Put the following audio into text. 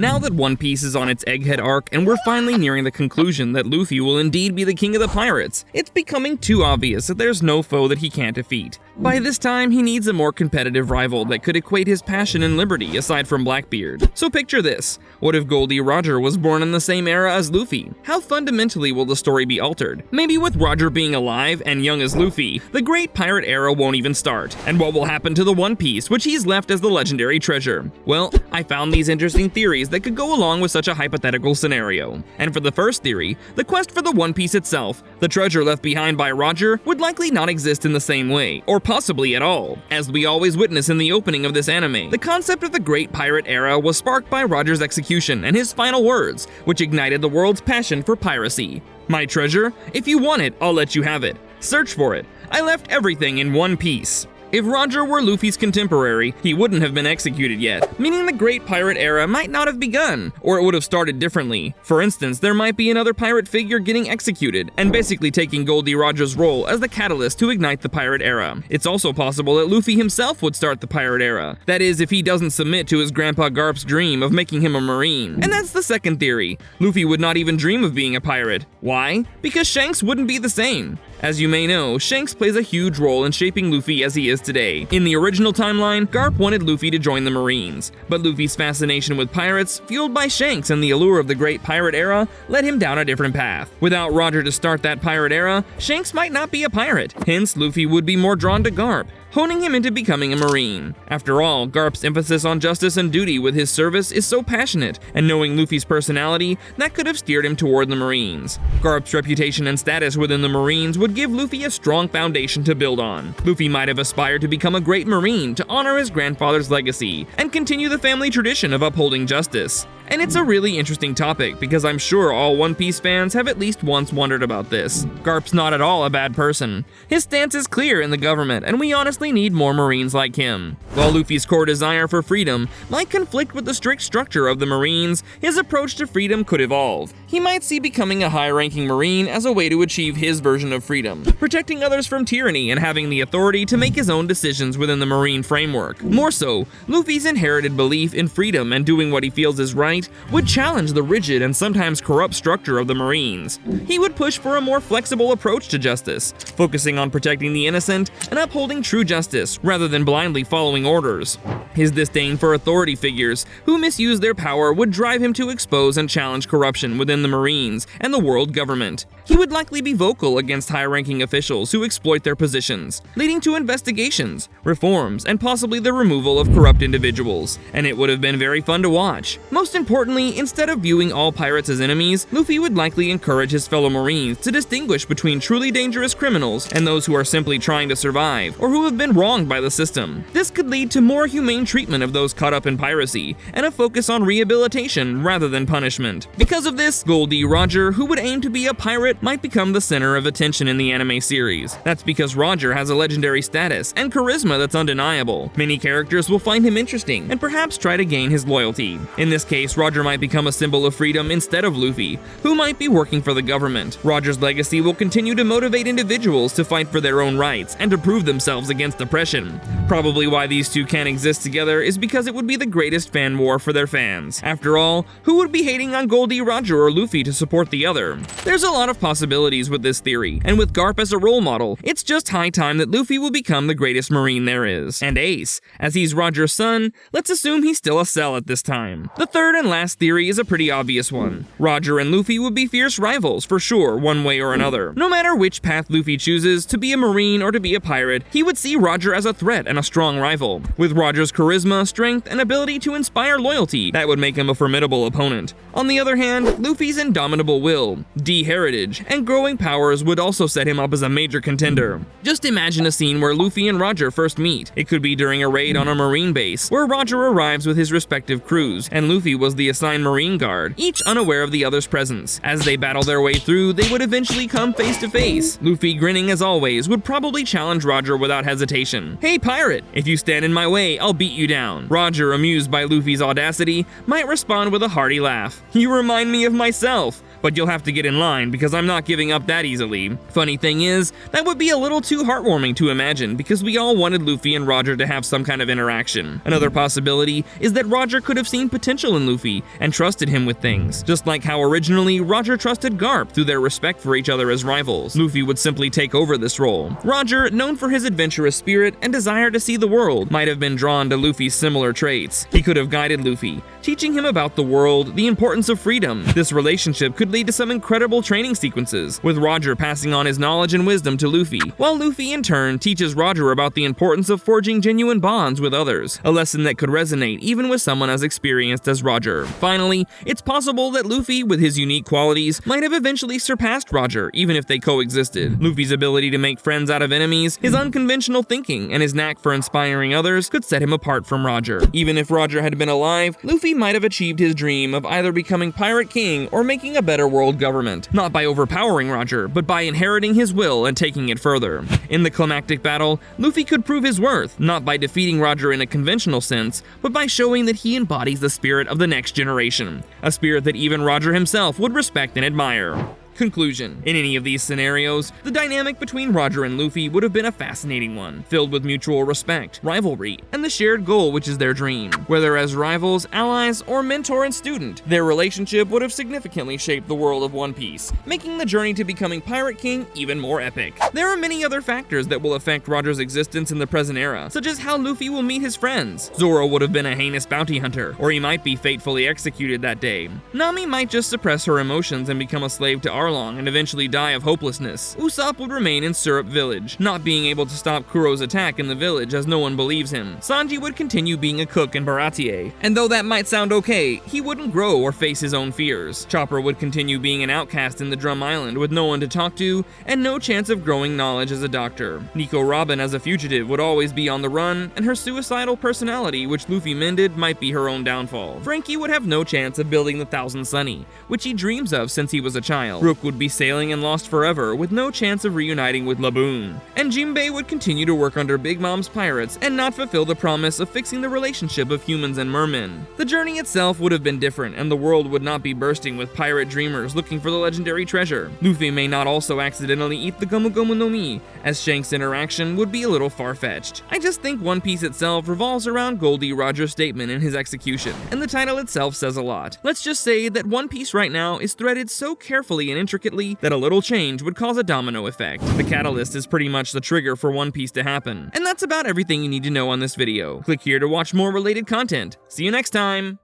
Now that One Piece is on its Egghead arc and we're finally nearing the conclusion that Luffy will indeed be the king of the pirates, it's becoming too obvious that there's no foe that he can't defeat. By this time, he needs a more competitive rival that could equate his passion and liberty aside from Blackbeard. So picture this. What if Goldie Roger was born in the same era as Luffy? How fundamentally will the story be altered? Maybe with Roger being alive and young as Luffy, the Great Pirate Era won't even start. And what will happen to the One Piece, which he's left as the legendary treasure? Well, I found these interesting theories that could go along with such a hypothetical scenario. And for the first theory, the quest for the One Piece itself, the treasure left behind by Roger, would likely not exist in the same way, or possibly at all. As we always witness in the opening of this anime, the concept of the Great Pirate Era was sparked by Roger's execution and his final words, which ignited the world's passion for piracy. "My treasure? If you want it, I'll let you have it. Search for it. I left everything in one piece." If Roger were Luffy's contemporary, he wouldn't have been executed yet, meaning the Great Pirate Era might not have begun, or it would have started differently. For instance, there might be another pirate figure getting executed, and basically taking Goldie Roger's role as the catalyst to ignite the Pirate Era. It's also possible that Luffy himself would start the Pirate Era. That is, if he doesn't submit to his Grandpa Garp's dream of making him a Marine. And that's the second theory. Luffy would not even dream of being a pirate. Why? Because Shanks wouldn't be the same. As you may know, Shanks plays a huge role in shaping Luffy as he is today. In the original timeline, Garp wanted Luffy to join the Marines, but Luffy's fascination with pirates, fueled by Shanks and the allure of the Great Pirate Era, led him down a different path. Without Roger to start that pirate era, Shanks might not be a pirate, hence Luffy would be more drawn to Garp, honing him into becoming a Marine. After all, Garp's emphasis on justice and duty with his service is so passionate, and knowing Luffy's personality, that could have steered him toward the Marines. Garp's reputation and status within the Marines would give Luffy a strong foundation to build on. Luffy might have aspired to become a great Marine to honor his grandfather's legacy, and continue the family tradition of upholding justice. And it's a really interesting topic, because I'm sure all One Piece fans have at least once wondered about this. Garp's not at all a bad person. His stance is clear in the government, and we honestly need more Marines like him. While Luffy's core desire for freedom might conflict with the strict structure of the Marines, his approach to freedom could evolve. He might see becoming a high-ranking Marine as a way to achieve his version of freedom, protecting others from tyranny and having the authority to make his own decisions within the Marine framework. More so, Luffy's inherited belief in freedom and doing what he feels is right would challenge the rigid and sometimes corrupt structure of the Marines. He would push for a more flexible approach to justice, focusing on protecting the innocent and upholding true justice rather than blindly following orders. His disdain for authority figures who misuse their power would drive him to expose and challenge corruption within the Marines and the world government. He would likely be vocal against high-ranking officials who exploit their positions, leading to investigations, reforms, and possibly the removal of corrupt individuals. And it would have been very fun to watch. Most importantly, instead of viewing all pirates as enemies, Luffy would likely encourage his fellow Marines to distinguish between truly dangerous criminals and those who are simply trying to survive, or who have been wronged by the system. This could lead to more humane treatment of those caught up in piracy, and a focus on rehabilitation rather than punishment. Because of this, Goldie Roger, who would aim to be a pirate, might become the center of attention in the anime series. That's because Roger has a legendary status and charisma that's undeniable. Many characters will find him interesting and perhaps try to gain his loyalty. In this case, Roger might become a symbol of freedom instead of Luffy, who might be working for the government. Roger's legacy will continue to motivate individuals to fight for their own rights and to prove themselves against oppression. Probably why these two can't exist together is because it would be the greatest fan war for their fans. After all, who would be hating on Goldie Roger or Luffy to support the other? There's a lot of possibilities with this theory, and with Garp as a role model, it's just high time that Luffy will become the greatest Marine there is. And Ace, as he's Roger's son, let's assume he's still a cell at this time. The third and last theory is a pretty obvious one. Roger and Luffy would be fierce rivals, for sure, one way or another. No matter which path Luffy chooses, to be a Marine or to be a pirate, he would see Roger as a threat and a strong rival. With Roger's charisma, strength, and ability to inspire loyalty, that would make him a formidable opponent. On the other hand, Luffy's indomitable will, heritage, and growing powers would also set him up as a major contender. Just imagine a scene where Luffy and Roger first meet. It could be during a raid on a Marine base, where Roger arrives with his respective crews, and Luffy was the assigned Marine guard, each unaware of the other's presence. As they battle their way through, they would eventually come face to face. Luffy, grinning as always, would probably challenge Roger without hesitation. "Hey pirate, if you stand in my way, I'll beat you down." Roger, amused by Luffy's audacity, might respond with a hearty laugh. "You remind me of myself, but you'll have to get in line because I'm not giving up that easily." Funny thing is, that would be a little too heartwarming to imagine because we all wanted Luffy and Roger to have some kind of interaction. Another possibility is that Roger could have seen potential in Luffy Luffy and trusted him with things, just like how originally Roger trusted Garp through their respect for each other as rivals. Luffy would simply take over this role. Roger, known for his adventurous spirit and desire to see the world, might have been drawn to Luffy's similar traits. He could have guided Luffy, teaching him about the world, the importance of freedom. This relationship could lead to some incredible training sequences, with Roger passing on his knowledge and wisdom to Luffy, while Luffy in turn teaches Roger about the importance of forging genuine bonds with others, a lesson that could resonate even with someone as experienced as Roger. Finally, it's possible that Luffy, with his unique qualities, might have eventually surpassed Roger, even if they coexisted. Luffy's ability to make friends out of enemies, his unconventional thinking, and his knack for inspiring others could set him apart from Roger. Even if Roger had been alive, Luffy might have achieved his dream of either becoming Pirate King or making a better world government, not by overpowering Roger, but by inheriting his will and taking it further. In the climactic battle, Luffy could prove his worth, not by defeating Roger in a conventional sense, but by showing that he embodies the spirit of the next generation, a spirit that even Roger himself would respect and admire. Conclusion. In any of these scenarios, the dynamic between Roger and Luffy would have been a fascinating one, filled with mutual respect, rivalry, and the shared goal which is their dream. Whether as rivals, allies, or mentor and student, their relationship would have significantly shaped the world of One Piece, making the journey to becoming Pirate King even more epic. There are many other factors that will affect Roger's existence in the present era, such as how Luffy will meet his friends. Zoro would have been a heinous bounty hunter, or he might be fatefully executed that day. Nami might just suppress her emotions and become a slave to Arlong and eventually die of hopelessness. Usopp would remain in Syrup Village, not being able to stop Kuro's attack in the village as no one believes him. Sanji would continue being a cook in Baratie, and though that might sound okay, he wouldn't grow or face his own fears. Chopper would continue being an outcast in the Drum Island with no one to talk to and no chance of growing knowledge as a doctor. Nico Robin as a fugitive would always be on the run, and her suicidal personality, which Luffy mended, might be her own downfall. Frankie would have no chance of building the Thousand Sunny, which he dreams of since he was a child. Brook would be sailing and lost forever with no chance of reuniting with Laboon. And Jinbei would continue to work under Big Mom's pirates and not fulfill the promise of fixing the relationship of humans and mermen. The journey itself would have been different, and the world would not be bursting with pirate dreamers looking for the legendary treasure. Luffy may not also accidentally eat the Gomu Gomu no Mi, as Shank's interaction would be a little far-fetched. I just think One Piece itself revolves around Goldie Roger's statement in his execution, and the title itself says a lot. Let's just say that One Piece right now is threaded so carefully and intricately that a little change would cause a domino effect. The catalyst is pretty much the trigger for One Piece to happen. And that's about everything you need to know on this video. Click here to watch more related content. See you next time!